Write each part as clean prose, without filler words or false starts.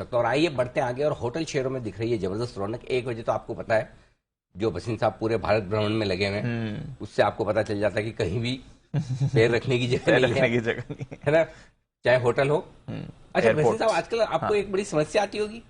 चौराहे ये बढ़ते आगे और होटल शहरों में दिख रही है जबरदस्त रौनक। एक वजह तो आपको पता है, जो भसीन साहब पूरे भारत भ्रमण में लगे हुए हैं, उससे आपको पता चल जाता है कि कहीं भी पैर रखने की जगह नहीं है ना, चाहे होटल हो। अच्छा भसीन साहब, आजकल आपको एक बड़ी समस्या आती होगी,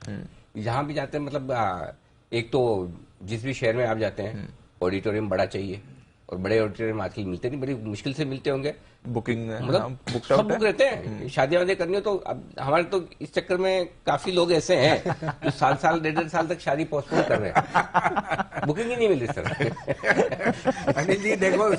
जहां भी जाते हैं, मतलब एक तो जिस भी शहर में आप जाते हैं ऑडिटोरियम बड़ा चाहिए, और बड़े ऑडिटोरियम आजकल मिलते नहीं, बड़ी मुश्किल से मिलते होंगे। बुकिंग मतलब सब बुक रहते हैं, शादियां वादियां करनी हो तो। अब हमारे तो इस चक्कर में काफी लोग ऐसे हैं जो साल डेढ़ साल तक शादी पोस्टपोन कर रहे हैं, बुकिंग ही नहीं मिल रही सर। अनिल जी देखो,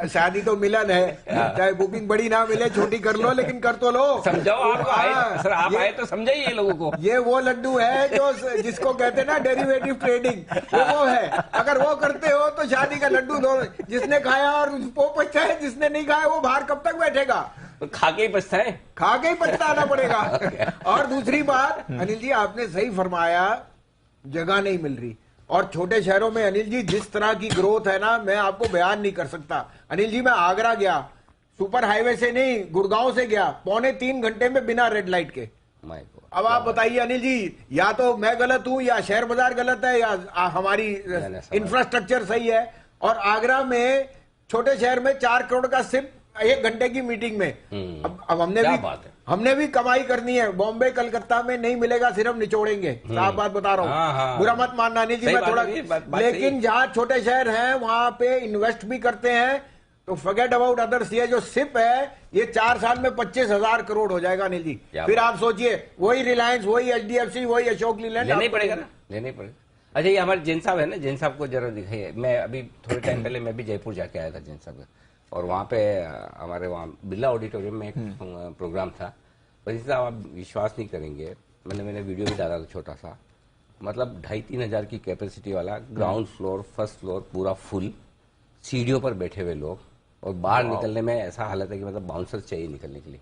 शादी तो मिलन है, चाहे बुकिंग बड़ी ना मिले, छोटी कर लो, लेकिन कर तो लो। समझाओ, आप आए सर, आप आए तो समझाइए लोगों को। ये वो लड्डू है जो जिसको कहते हैं ना डेरिवेटिव ट्रेडिंग, वो है। अगर वो करते हो तो शादी का लड्डू दो, जिसने खाया और वो पछता है, जिसने नहीं खाया वो बाहर कब तक बैठेगा? तो खा के ही पछताए, खा के ही पछताना पड़ेगा। और दूसरी बात अनिल जी, आपने सही फरमाया, जगह नहीं मिल रही। और छोटे शहरों में अनिल जी जिस तरह की ग्रोथ है ना, मैं आपको बयान नहीं कर सकता। अनिल जी मैं आगरा गया, सुपर हाईवे से नहीं, गुड़गांव से गया, 2.25 घंटे में बिना रेड लाइट के। अब आप बताइए अनिल जी, या तो मैं गलत हूं, या शहर बाजार गलत है, या हमारी इंफ्रास्ट्रक्चर सही है। और आगरा में, छोटे शहर में 4 करोड़ का सिर्फ 1 घंटे की मीटिंग में। अब हमने भी कमाई करनी है। बॉम्बे कलकत्ता में नहीं मिलेगा, सिर्फ निचोड़ेंगे। साफ बात बता रहा हूँ, बुरा मत मानना अनिल जी, मैं थोड़ा, लेकिन जहाँ छोटे शहर हैं वहां पे इन्वेस्ट भी करते हैं, तो फॉरगेट अबाउट अदर्स। ये जो सिप है, ये 4 साल में 25,000 करोड़ हो जाएगा अनिल जी। फिर आप सोचिए, वही रिलायंस, वही HDFC, वही अशोक लीलैंड लेना ही पड़ेगा ना, लेना ही पड़ेगा। अच्छा, ये हमारे जैन साहब है ना, जैन साहब को जरा दिखाइए। मैं अभी थोड़े टाइम पहले मैं भी जयपुर जाके आया था जैन साहब का, और वहाँ पे हमारे वहाँ बिरला ऑडिटोरियम में एक प्रोग्राम था। वैसे साहब आप विश्वास नहीं करेंगे, मैंने वीडियो भी डाला था छोटा सा, मतलब 2,500-3 हजार की कैपेसिटी वाला, ग्राउंड फ्लोर फर्स्ट फ्लोर पूरा फुल, सीढ़ियों पर बैठे हुए लोग, और बाहर निकलने में ऐसा हालत है कि मतलब बाउंसर चाहिए निकलने के लिए,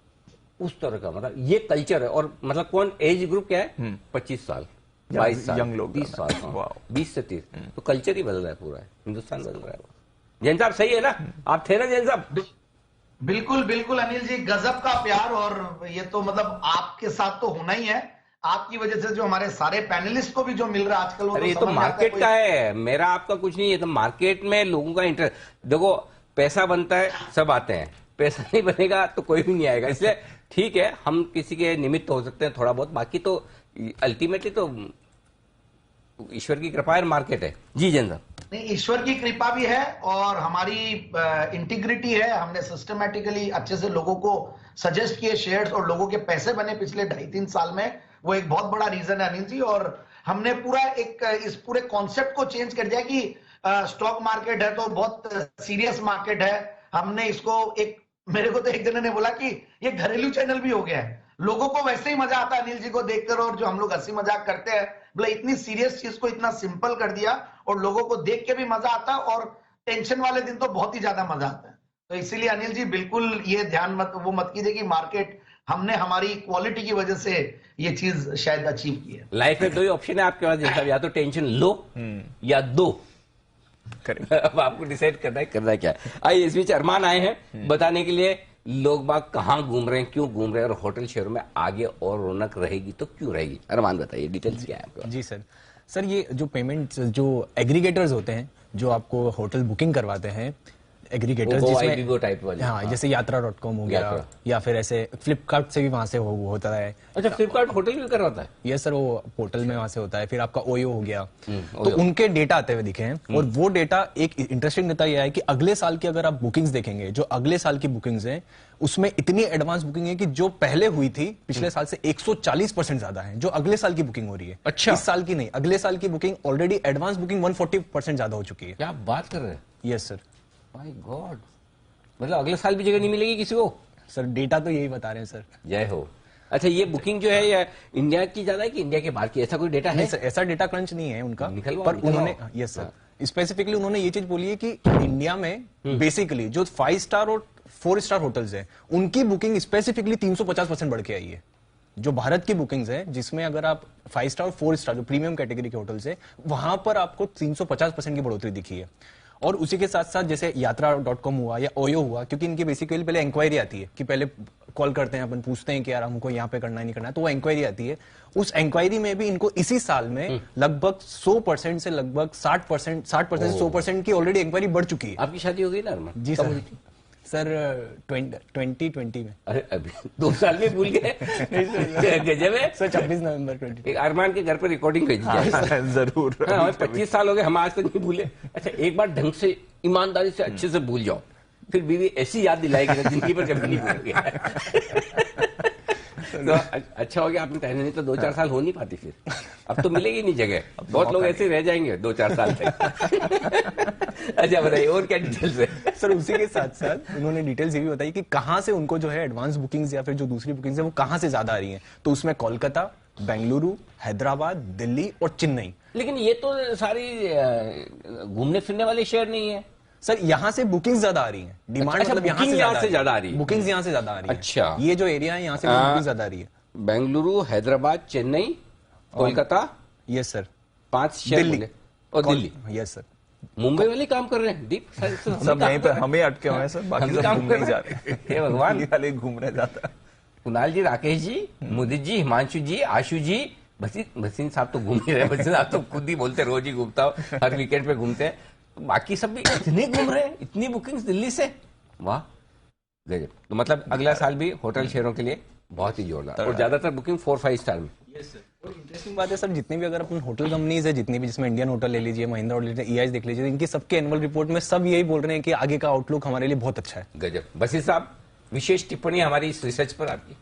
उस तरह का। मतलब ये कल्चर है। और मतलब कौन, एज ग्रुप क्या है, 25 साल 22 साल, यंग लोग, 30 साल, 20 से 30। तो कल्चर ही बदल रहा है, पूरा हिंदुस्तान बदल रहा है। जैन साहब सही है ना, आप थे ना जैन साहब? बिल्कुल बिल्कुल अनिल जी, गजब का प्यार। और ये तो मतलब आपके साथ तो होना ही है, आपकी वजह से जो हमारे सारे पैनलिस्ट को भी जो मिल रहा है आजकल, वो ये तो मार्केट का है, मेरा आपका कुछ नहीं है। तो मार्केट में लोगों का इंटरेस्ट, देखो पैसा बनता है, सब आते हैं, पैसा नहीं बनेगा तो कोई भी नहीं आएगा। इसलिए ठीक है, हम किसी के निमित्त हो सकते हैं थोड़ा बहुत, बाकी तो अल्टीमेटली तो ईश्वर की कृपा है, मार्केट है। जी जैन साहब। नहीं, ईश्वर की कृपा भी है और हमारी इंटीग्रिटी है। हमने सिस्टमेटिकली अच्छे से लोगों को सजेस्ट किए शेयर्स, और लोगों के पैसे बने पिछले 2.5-3 साल में। वो एक बहुत बड़ा रीजन है अनिल जी। और हमने पूरा इस पूरे कॉन्सेप्ट को चेंज कर दिया कि स्टॉक मार्केट है तो बहुत सीरियस मार्केट है। हमने इसको मेरे को तो एक जने ने बोला कि ये घरेलू चैनल भी हो गया है। लोगों को वैसे ही मजा आता है अनिल जी को देखकर, और जो हम लोग हंसी मजाक करते हैं, बोले इतनी सीरियस चीज को इतना सिंपल कर दिया, और लोगों को देख के भी मजा आता है, और टेंशन वाले दिन तो बहुत ही ज्यादा मजा आता है। तो इसीलिए अनिल जी बिल्कुल ये ध्यान मत कीजिए कि मार्केट, हमने हमारी क्वालिटी की वजह से ये चीज शायद अचीव की है। लाइफ में 2 ही ऑप्शन है आपके पास जैसा, या तो टेंशन लो या दो। अब आपको डिसाइड करना है क्या है। आइए, इस बीच अरमान आए हैं बताने के लिए लोग बाग कहाँ घूम रहे हैं, क्यों घूम रहे हैं, और होटल शहरों में आगे और रौनक रहेगी तो क्यों रहेगी। अरमान बताइए, डिटेल्स क्या है आपको? जी सर, ये जो पेमेंट, जो एग्रीगेटर्स होते हैं, जो आपको होटल बुकिंग करवाते हैं, एग्रीगेटर्स जिसमें टाइप वाले, हाँ, जैसे यात्रा.com हो गया, या फिर ऐसे फ्लिपकार्ट से भी वहां से होता है। अच्छा, फ्लिपकार्ट होटल भी करवाता है? यस सर, वो पोर्टल में वहां से होता है। फिर आपका ओयो हो गया, तो उनके डेटा आते हुए दिखे हैं। और वो डेटा, एक इंटरेस्टिंग डेटा यह है कि अगले साल की अगर आप बुकिंग्स देखेंगे, जो अगले साल की बुकिंग्स हैं, उसमें इतनी एडवांस बुकिंग है कि जो पहले हुई थी पिछले साल से 140% ज्यादा है जो अगले साल की बुकिंग हो रही है। अच्छा, इस साल की नहीं, अगले साल की बुकिंग ऑलरेडी एडवांस बुकिंग 140% ज्यादा हो चुकी है। क्या बात कर रहे हैं? Yes sir. माय गॉड, मतलब अगले साल भी जगह नहीं मिलेगी किसी को? सर डेटा तो यही बता रहे हैं सर। जय हो। अच्छा, ये बुकिंग जो है ये इंडिया की ज्यादा है कि इंडिया के बाहर की, ऐसा कोई डेटा है? सर, ऐसा डेटा क्रंच नहीं है उनका, पर उन्होंने, यस सर, स्पेसिफिकली उन्होंने ये चीज बोली है कि इंडिया में बेसिकली जो 5 स्टार और 4 स्टार होटल्स हैं, उनकी बुकिंग स्पेसिफिकली 350% बढ़ के आई है। जो भारत की बुकिंग्स है, जिसमें अगर आप 5 स्टार और 4 स्टार जो प्रीमियम कैटेगरी के होटल्स है, वहां पर आपको 350% की बढ़ोतरी दिखी है। और उसी के साथ साथ जैसे यात्रा.com हुआ या ओयो हुआ, क्योंकि इनकी बेसिकली पहले इंक्वायरी आती है कि पहले कॉल करते हैं अपन, पूछते हैं कि यार हमको यहाँ पे करना है नहीं करना है, तो वो इंक्वायरी आती है। उस इंक्वायरी में भी इनको इसी साल में लगभग 100% से लगभग 60% से 100% की ऑलरेडी इंक्वायरी बढ़ चुकी है। आपकी शादी हो गई ना अरमान? जी सर। सर 2020 में। अरे अभी 2 साल में भूल गए। गजब है सर। 26 नवंबर 2020। एक अरमान के घर पर रिकॉर्डिंग भेजी जाए। जरूर। हाँ, हमें 25 साल हो गए, हम आज तक नहीं भूले। अच्छा, एक बार ढंग से ईमानदारी से अच्छे से भूल जाओ, फिर बीवी ऐसी याद दिलाएगी ना जिंदगी पर कभी नहीं भूलोगे। तो अच्छा हो गया आपने कहने, नहीं तो 2-4 साल हो नहीं पाती फिर। अब तो मिलेगी नहीं जगह, बहुत लोग ऐसे रह जाएंगे 2-4 साल तक। अच्छा बताइए और क्या डिटेल्स है? सर उसी के साथ साथ उन्होंने डिटेल्स ये भी बताई कि कहां से उनको जो है एडवांस बुकिंग्स या फिर जो दूसरी बुकिंग्स है वो कहां से ज्यादा आ रही हैं। तो उसमें कोलकाता, बेंगलुरु, हैदराबाद, दिल्ली और चेन्नई। लेकिन ये तो सारी घूमने फिरने वाले शहर नहीं है सर। यहां से बुकिंग ज्यादा आ रही है, डिमांड अच्छा, मतलब booking यहाँ से ज्यादा आ रही है। बुकिंग्स यहां से ज्यादा आ रही है। अच्छा। ये जो एरिया है यहाँ से बुकिंग ज्यादा आ रही है। Bengaluru, Hyderabad, Chennai, Kolkata, yes sir. 5 शहर दिल्ली बोले। और दिल्ली। Yes sir. मुंबई वाले काम कर रहे हैं डीप। सब यहीं पे हमें अटके हुए हैं सर, बाकी सब घूमने ही जा रहे हैं। हे भगवान। दिल्ली वाले घूमने जाता है। कुणाल जी, राकेश जी, मुदित जी, हिमांशु जी, आशु जी, भसीन साहब तो घूम ही रहे। भसीन साहब तो खुद ही बोलते रोज ही घूमता हूँ, हर वीकेंड पे घूमते हैं। बाकी सब भी इतने घूम रहे हैं, इतनी बुकिंग्स दिल्ली से। वाह गजब। तो मतलब अगला साल भी होटल शेयरों के लिए बहुत ही जोरदार, और ज्यादातर बुकिंग 4-5 स्टार में। और इंटरेस्टिंग बात है सर, जितने भी अगर अपन होटल कंपनीज है, जितनी भी, जिसमें इंडियन होटल ले लीजिए, महिंद्रा होटल ले लीजिए, ईआईज देख लीजिए, इनकी सबके एनुअल रिपोर्ट में सब यही बोल रहे हैं कि आगे का आउटलुक हमारे लिए बहुत अच्छा है। गजब। बसीर साहब, विशेष टिप्पणी हमारी इस रिसर्च पर आपकी।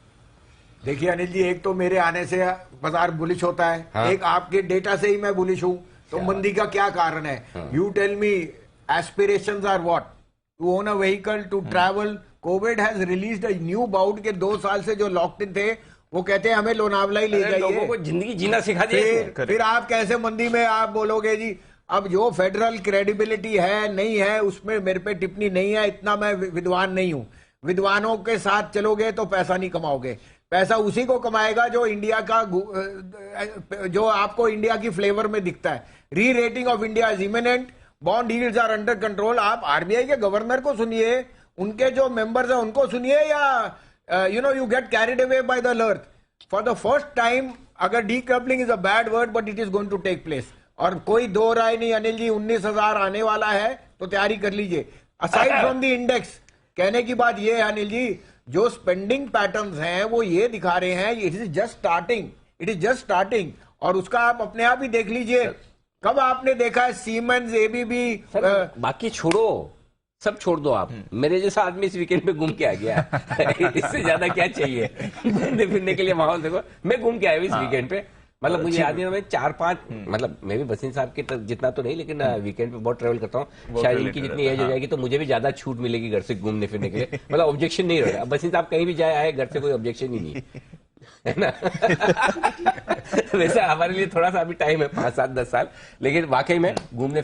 देखिए अनिल जी, एक तो मेरे आने से बाजार बुलिश होता है, हाँ। एक आपके डेटा से ही मैं बुलिश हूं। तो मंदी का क्या कारण है? You tell me, aspirations are what? To own a vehicle, to travel. Covid has released a new bout के 2 साल से जो लॉक्ड इन थे, वो कहते हैं हमें लोनावला ही ले जाइए। लोगों को जिंदगी जीना सिखा दिया। फिर आप कैसे मंदी में आप बोलोगे जी? अब जो फेडरल क्रेडिबिलिटी है नहीं है, उसमें मेरे पे टिप्पणी नहीं है, इतना मैं विद्वान नहीं हूं। विद्वानों के साथ चलोगे तो पैसा नहीं कमाओगे। पैसा उसी को कमाएगा जो इंडिया का, जो आपको इंडिया की फ्लेवर में दिखता है। Rerating of India is eminent, bond yields are under control. आप आरबीआई के गवर्नर को सुनिए, उनके जो मेंबर्स हैं उनको सुनिए, या you get carried away by the लर्थ। फॉर द फर्स्ट टाइम, अगर decoupling is a bad word but it is going to take place, और कोई दो राय नहीं अनिल जी। 19,000 आने वाला है तो तैयारी कर लीजिए। असाइड फ्रॉम द इंडेक्स, कहने की बात यह है अनिल जी, जो स्पेंडिंग पैटर्न्स हैं वो ये दिखा रहे हैं, it is just starting, it is just starting. और उसका आप अपने आप ही देख लीजिए, कब आपने देखा है सीमेंस, एबीबी, बाकी छोड़ो, सब छोड़ दो आप। मेरे जैसा आदमी इस वीकेंड पे घूम के आ गया। इससे ज्यादा क्या चाहिए? घूमने फिरने के लिए माहौल देखो। मैं घूम के आया हूँ इस वीकेंड पे, मतलब मुझे याद नहीं, मैं 4-5, मतलब मैं भी बसीन साहब के जितना तो नहीं, लेकिन वीकेंड पे बहुत ट्रेवल करता हूँ। शायद इनकी जितनी एज हो जाएगी तो मुझे भी ज्यादा छूट मिलेगी घर से घूमने फिरने के लिए। मतलब ऑब्जेक्शन नहीं रहेगा। बसीन साहब कहीं भी जाए आए, घर से कोई ऑब्जेक्शन ही नहीं है ना। वैसे हमारे लिए थोड़ा सा अभी टाइम है, 5-7-10 साल, लेकिन वाकई में घूमने